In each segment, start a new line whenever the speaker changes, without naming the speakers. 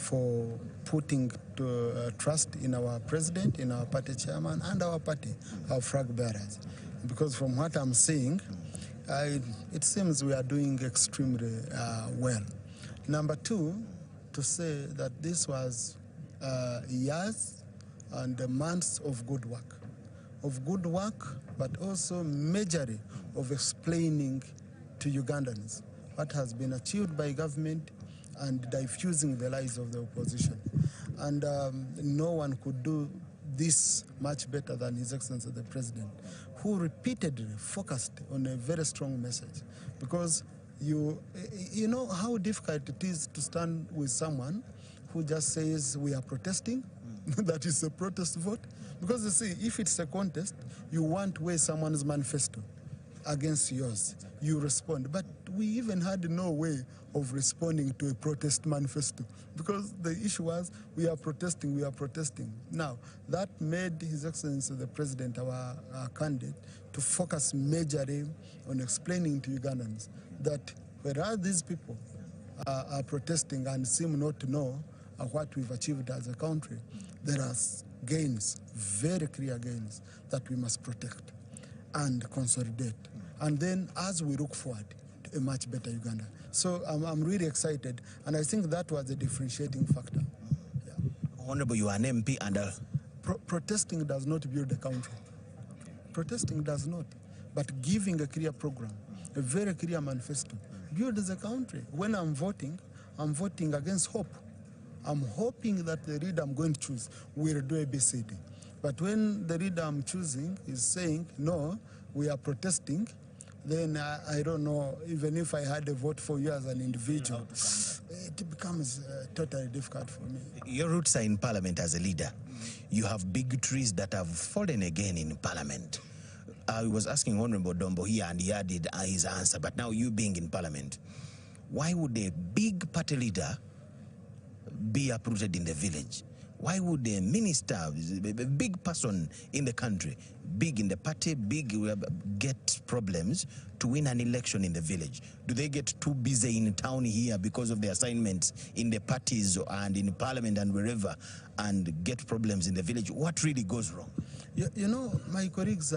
for putting trust in our president, in our party chairman, and our party, our flag bearers. Because from what I'm seeing, it seems we are doing extremely well. Number two, to say that this was years and months of good work, but also majorly of explaining to Ugandans what has been achieved by government and diffusing the lies of the opposition. And no one could do this much better than His Excellency the President, who repeatedly focused on a very strong message. Because you know how difficult it is to stand with someone who just says we are protesting, that is a protest vote. Because you see, if it's a contest, you want to weigh someone's manifesto against yours, you respond. But we even had no way of responding to a protest manifesto because the issue was we are protesting. Now, that made His Excellency the President, our candidate, to focus majorly on explaining to Ugandans that whereas these people are protesting and seem not to know what we've achieved as a country, there are gains, very clear gains, that we must protect and consolidate. And then as we look forward to a much better Uganda. So I'm really excited, and I think that was a differentiating factor. Yeah.
Honorable, you are an MP and
protesting does not build a country. Protesting does not. But giving a clear program, a very clear manifesto, builds a country. When I'm voting against hope. I'm hoping that the leader I'm going to choose will do ABCD. But when the leader I'm choosing is saying, no, we are protesting, then I don't know, even if I had a vote for you as an individual, it becomes totally difficult for me.
Your roots are in Parliament as a leader. You have big trees that have fallen again in Parliament. I was asking Honorable Dombo here, and he added his answer, but now you being in Parliament, why would a big party leader be uprooted in the village? Why would a minister, a big person in the country, big in the party, big, get problems to win an election in the village? Do they get too busy in town here because of the assignments in the parties and in Parliament and wherever, and get problems in the village? What really goes wrong?
You know, my colleagues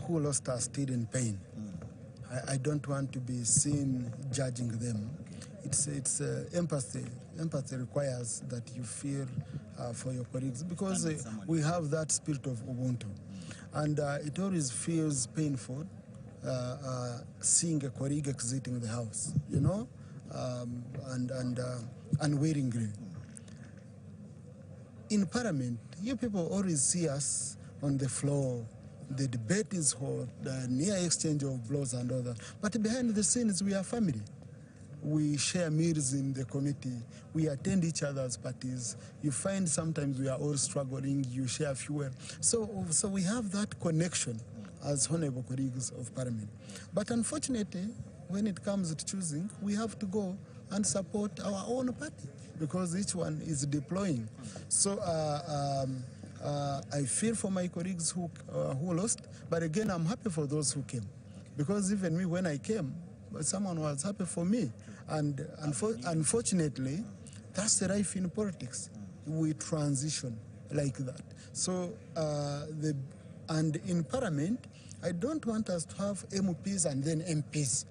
who lost are still in pain. I don't want to be seen judging them. It's empathy. Empathy requires that you feel for your colleagues, because we have that spirit of Ubuntu. And it always feels painful seeing a colleague exiting the house, you know, unwillingly. In Parliament, you people always see us on the floor. The debate is hot, the near exchange of blows and all that. But behind the scenes, we are family. We share meals in the committee. We attend each other's parties. You find sometimes we are all struggling. You share fuel. So we have that connection as honorable colleagues of Parliament. But unfortunately, when it comes to choosing, we have to go and support our own party because each one is deploying. So I feel for my colleagues who lost, but again, I'm happy for those who came, because even me, when I came, someone was happy for me. And unfortunately, that's the life in politics. We transition like that. So, and in Parliament, I don't want us to have MPs and then MPs.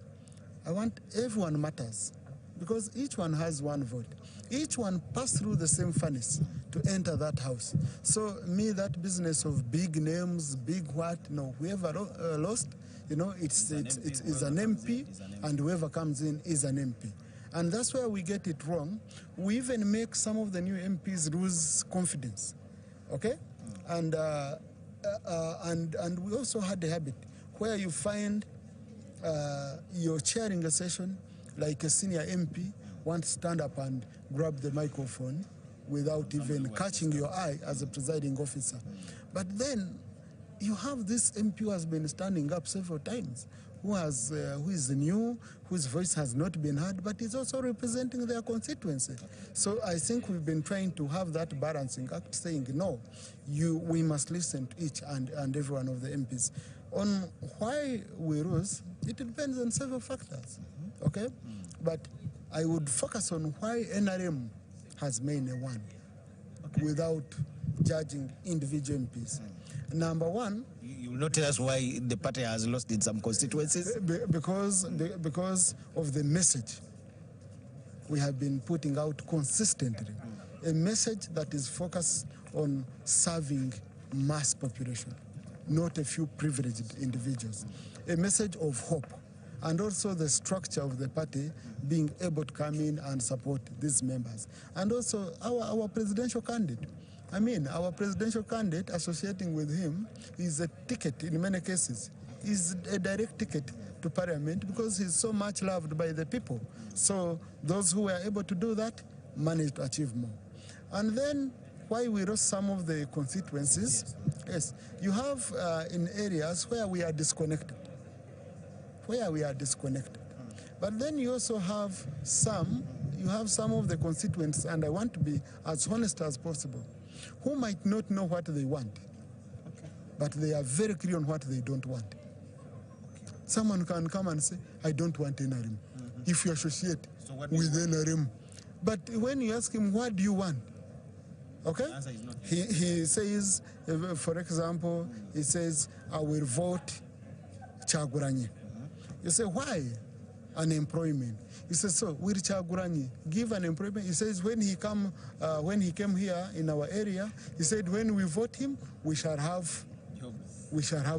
I want everyone matters, because each one has one vote. Each one passed through the same furnace to enter that house. So me, that business of big names, big what, no, whoever lost, you know, it's an MP, and whoever comes in is an MP. And that's where we get it wrong. We even make some of the new MPs lose confidence, okay? And we also had a habit where you find you're chairing a session, like a senior MP wants to stand up and grab the microphone without even catching your eye as a presiding officer. But then you have this MP who has been standing up several times, who is new, whose voice has not been heard, but is also representing their constituency. So I think we've been trying to have that balancing act, saying, no, we must listen to each and every one of the MPs. On why we lose, it depends on several factors, okay? But I would focus on why NRM has mainly won without judging individual MPs. Number one,
you will not tell us why the party has lost in some constituencies?
Because of the message we have been putting out consistently. A message that is focused on serving mass population, not a few privileged individuals. A message of hope, and also the structure of the party being able to come in and support these members. And also our presidential candidate. I mean, our presidential candidate, associating with him, is a ticket in many cases. Is a direct ticket to parliament because he's so much loved by the people. So those who were able to do that managed to achieve more. And then why we lost some of the constituencies, yes, you have in areas where we are disconnected. But then you also have some of the constituents, and I want to be as honest as possible, who might not know what they want, but they are very clear on what they don't want. Someone can come and say, I don't want NRM, if you associate with NRM. But when you ask him, what do you want? Okay? He says, for example, he says, I will vote Kyagulanyi. You say, why? Unemployment. He says, so will Kyagulanyi give an employment? He says, when he came here in our area, he said, when we vote him, we shall have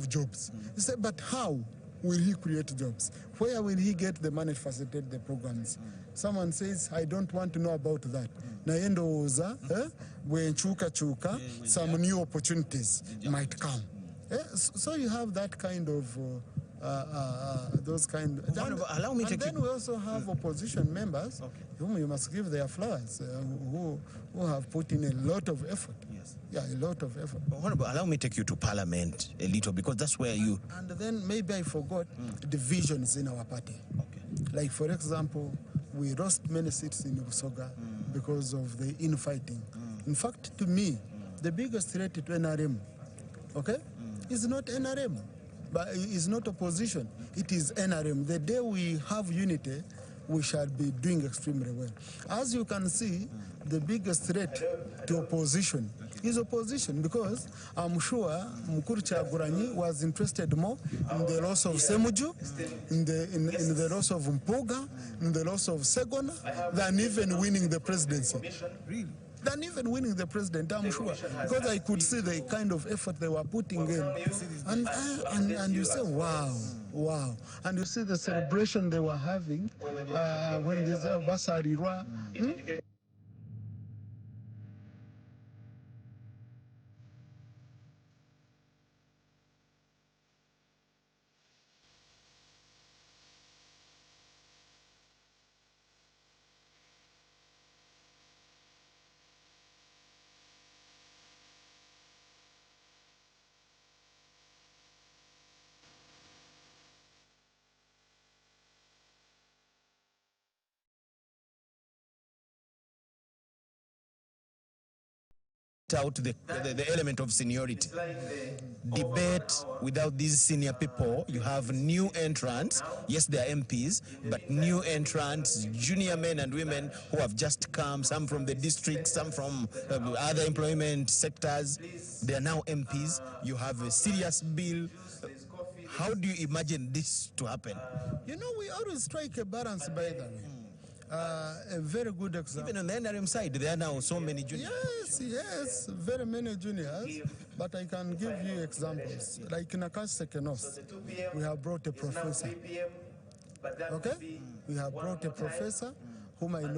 jobs. He said, but how will he create jobs? Where will he get the money to facilitate the programs? Someone says, I don't want to know about that. Naendo oza, when chuka, some new opportunities might come. So you have that kind of those kind of, and then we also have opposition members whom you must give their flowers, who have put in a lot of effort. Yes. Yeah, a lot of effort.
Allow me to take you to parliament a little, because that's where you...
And then maybe I forgot divisions in our party. Like, for example, we lost many seats in Busoga because of the infighting. In fact, to me, the biggest threat to NRM, is not NRM. But it's not opposition, it is NRM. The day we have unity, we shall be doing extremely well. As you can see, the biggest threat to opposition is opposition, because I'm sure Mukuru Kyagulanyi was interested more in the loss of Semuju, in the loss of Mpuga, in the loss of Segona, than even winning the presidency. Really? Than even winning the president, I'm sure. Because I could see the kind of effort they were putting in. And you say, wow. And you see the celebration they were having when this Basarirwa.
out the element of seniority. Debate without these senior people, you have new entrants. Yes, they are MPs, but new entrants, junior men and women who have just come, some from the district, some from other employment sectors. They are now MPs. You have a serious bill. How do you imagine this to happen?
You know, we always strike a balance, by the way. A very good example.
Even on the NRM side, there are now so many juniors.
Yes, very many juniors. But I can give you examples. Like in Akasha Kenos, we have brought a professor. Okay? We have brought a professor whom I know.